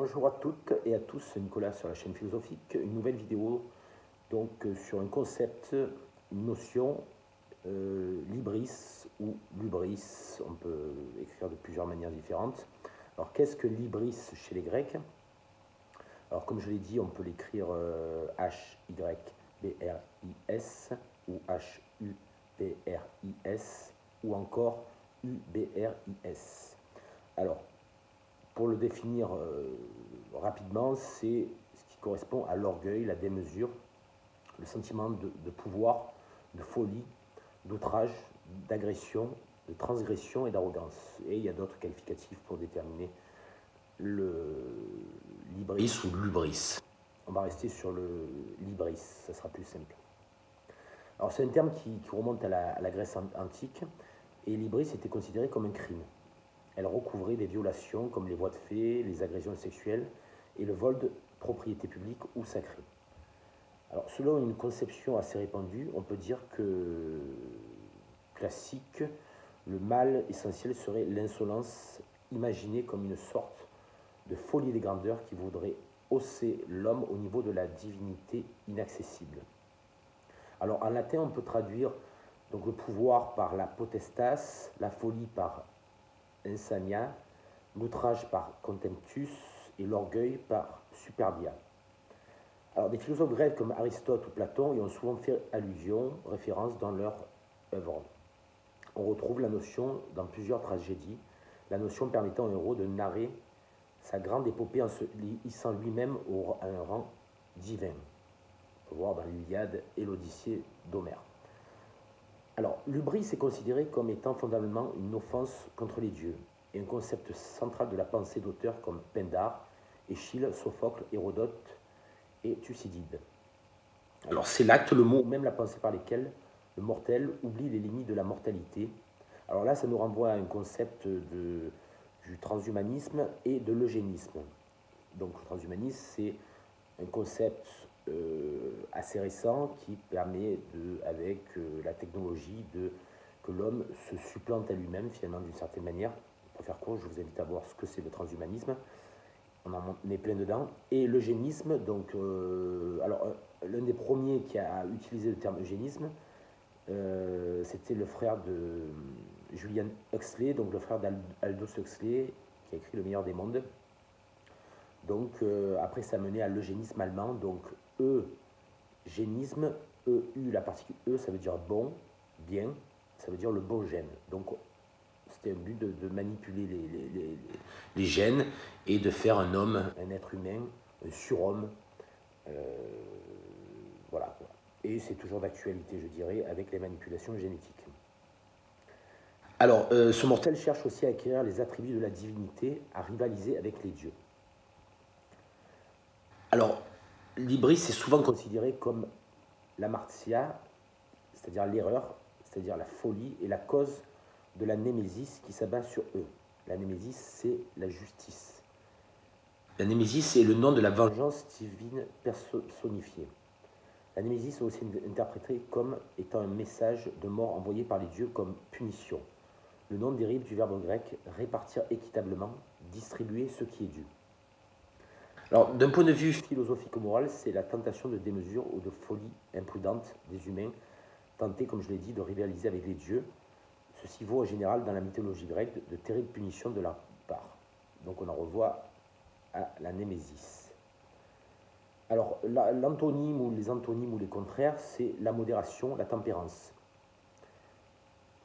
Bonjour à toutes et à tous, c'est Nicolas sur la chaîne philosophique. Une nouvelle vidéo donc sur un concept, une notion, libris ou lubris. On peut écrire de plusieurs manières différentes. Alors qu'est-ce que libris chez les Grecs? Alors comme je l'ai dit, on peut l'écrire H-Y-B-R-I-S ou H-U-P-R-I-S ou encore U-B-R-I-S. Alors, pour le définir rapidement, c'est ce qui correspond à l'orgueil, la démesure, le sentiment de pouvoir, de folie, d'outrage, d'agression, de transgression et d'arrogance. Et il y a d'autres qualificatifs pour déterminer le libris ou l'ubris. On va rester sur le libris, ça sera plus simple. Alors c'est un terme qui remonte à la Grèce antique, et libris était considéré comme un crime. Elle recouvrait des violations comme les voies de fait, les agressions sexuelles et le vol de propriété publique ou sacrée. Alors, selon une conception assez répandue, on peut dire que classique, le mal essentiel serait l'insolence, imaginée comme une sorte de folie des grandeurs qui voudrait hausser l'homme au niveau de la divinité inaccessible. Alors, en latin, on peut traduire donc, le pouvoir par la potestas, la folie par insania, l'outrage par contemptus et l'orgueil par superbia. Alors, des philosophes grecs comme Aristote ou Platon y ont souvent fait allusion, référence dans leurs œuvres. On retrouve la notion dans plusieurs tragédies, la notion permettant au héros de narrer sa grande épopée en se hissant lui-même à un rang divin. On peut voir dans l'Iliade et l'Odyssée d'Homère. Alors, l'ubris est considéré comme étant fondamentalement une offense contre les dieux et un concept central de la pensée d'auteurs comme Pindare, Échille, Sophocle, Hérodote et Thucydide. Alors, c'est l'acte, le mot, même la pensée par lesquelles le mortel oublie les limites de la mortalité. Alors là, ça nous renvoie à un concept du transhumanisme et de l'eugénisme. Donc, le transhumanisme, c'est un concept assez récent qui permet, avec la technologie, que l'homme se supplante à lui-même, finalement, d'une certaine manière. Pour faire court, je vous invite à voir ce que c'est le transhumanisme. On en est plein dedans. Et l'eugénisme, donc, l'un des premiers qui a utilisé le terme eugénisme, c'était le frère de Julian Huxley, donc le frère d'Aldous Huxley, qui a écrit Le meilleur des mondes. Donc, après, ça a mené à l'eugénisme allemand, donc eugénisme, EU, la particule E, ça veut dire bon, bien, ça veut dire le bon gène. Donc, c'était un but de manipuler les gènes et de faire un homme, un être humain, un surhomme. Voilà. Et c'est toujours d'actualité, je dirais, avec les manipulations génétiques. Alors, ce mortel cherche aussi à acquérir les attributs de la divinité, à rivaliser avec les dieux. Alors, l'ibris est souvent considéré comme l'amartia, c'est-à-dire l'erreur, c'est-à-dire la folie et la cause de la némésis qui s'abat sur eux. La némésis, c'est la justice. La némésis est le nom de la vengeance divine personnifiée. La némésis est aussi interprétée comme étant un message de mort envoyé par les dieux comme punition. Le nom dérive du verbe grec répartir équitablement, distribuer ce qui est dû. Alors, d'un point de vue philosophique ou moral, c'est la tentation de démesure ou de folie imprudente des humains, tentés, comme je l'ai dit, de rivaliser avec les dieux. Ceci vaut en général dans la mythologie grecque de terribles punitions de leur part. Donc on en revoit à la némésis. Alors, l'antonyme ou les antonymes ou les contraires, c'est la modération, la tempérance.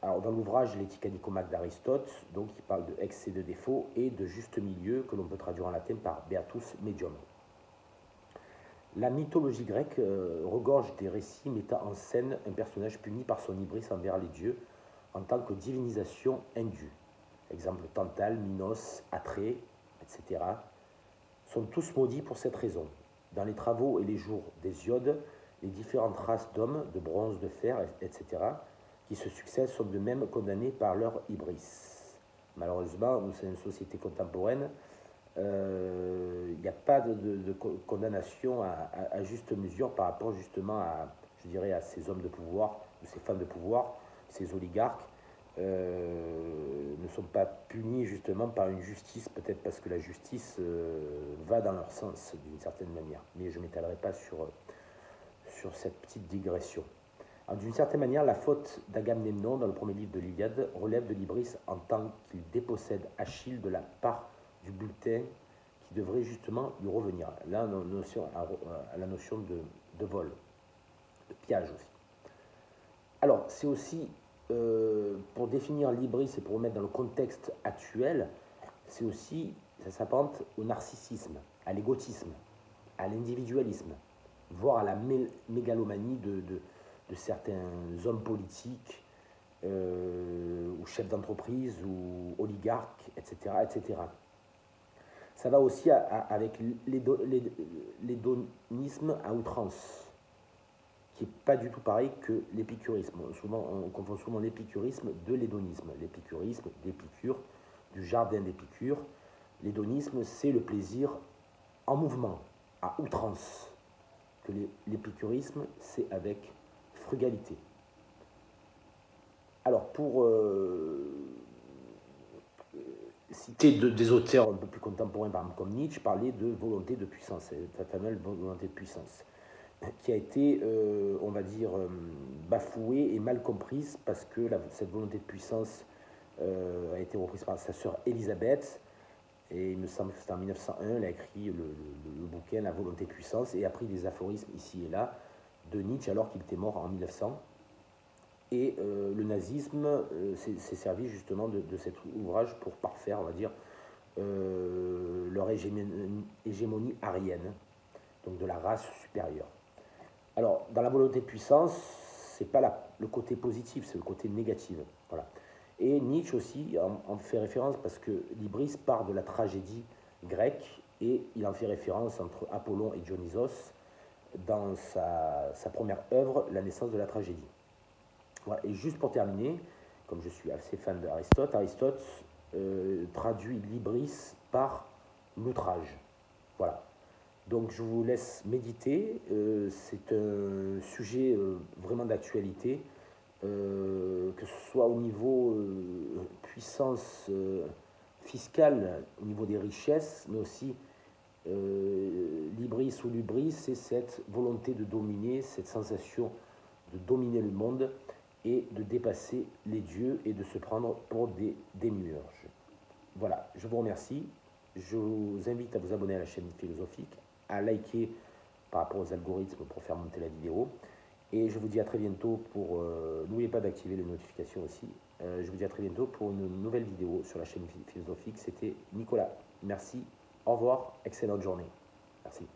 Alors, dans l'ouvrage L'éthique à Nicomachie d'Aristote, donc il parle de excès de défaut et de juste milieu, que l'on peut traduire en latin par beatus medium. La mythologie grecque regorge des récits mettant en scène un personnage puni par son ibris envers les dieux en tant que divinisation indue. Exemple Tantale, Minos, Atrée, etc. sont tous maudits pour cette raison. Dans les travaux et les jours d'Hésiode, les différentes races d'hommes, de bronze, de fer, etc., qui se succèdent sont de même condamnés par leur ibris. Malheureusement, nous sommes une société contemporaine, il n'y a pas de condamnation à juste mesure par rapport justement à, je dirais, à ces hommes de pouvoir, ou ces femmes de pouvoir, ces oligarques, ne sont pas punis justement par une justice, peut-être parce que la justice va dans leur sens d'une certaine manière. Mais je ne m'étalerai pas sur cette petite digression. D'une certaine manière, la faute d'Agamemnon dans le premier livre de l'Iliade relève de l'Ibris en tant qu'il dépossède Achille de la part du butin qui devrait justement lui revenir. Là, la notion de vol, de pillage aussi. Alors, c'est aussi, pour définir l'Ibris et pour remettre dans le contexte actuel, c'est aussi, ça s'apparente au narcissisme, à l'égotisme, à l'individualisme, voire à la mégalomanie de certains hommes politiques ou chefs d'entreprise ou oligarques, etc., etc. Ça va aussi avec l'hédonisme à outrance, qui n'est pas du tout pareil que l'épicurisme. Souvent, on confond souvent l'épicurisme de l'hédonisme. L'épicurisme d'Épicure, du jardin d'Épicure. L'hédonisme, c'est le plaisir en mouvement, à outrance. Que l'épicurisme, c'est avec frugalité. Alors, pour citer des auteurs un peu plus contemporains, par exemple comme Nietzsche, parlait de volonté de puissance, cette fameuse volonté de puissance, qui a été, on va dire, bafouée et mal comprise parce que cette volonté de puissance a été reprise par sa sœur Élisabeth, et il me semble que c'était en 1901, elle a écrit le bouquin La volonté de puissance, et a pris des aphorismes ici et là de Nietzsche alors qu'il était mort en 1900. Et le nazisme s'est servi justement de cet ouvrage pour parfaire, on va dire, leur hégémonie aryenne, donc de la race supérieure. Alors, dans la volonté de puissance, c'est pas le côté positif, c'est le côté négatif. Voilà. Et Nietzsche aussi en fait référence parce que l'Ibris part de la tragédie grecque et il en fait référence entre Apollon et Dionysos dans sa première œuvre, La naissance de la tragédie. Voilà. Et juste pour terminer, comme je suis assez fan d'Aristote, Aristote traduit l'Ibris par l'outrage. Voilà. Donc je vous laisse méditer, c'est un sujet vraiment d'actualité, que ce soit au niveau puissance fiscale, au niveau des richesses, mais aussi l'ibris ou l'ubris, c'est cette volonté de dominer, cette sensation de dominer le monde et de dépasser les dieux et de se prendre pour des démiurges. Voilà, je vous remercie. Je vous invite à vous abonner à la chaîne philosophique, à liker par rapport aux algorithmes pour faire monter la vidéo. Et je vous dis à très bientôt pour... n'oubliez pas d'activer les notifications aussi. Je vous dis à très bientôt pour une nouvelle vidéo sur la chaîne philosophique. C'était Nicolas. Merci. Au revoir. Excellente journée. Merci.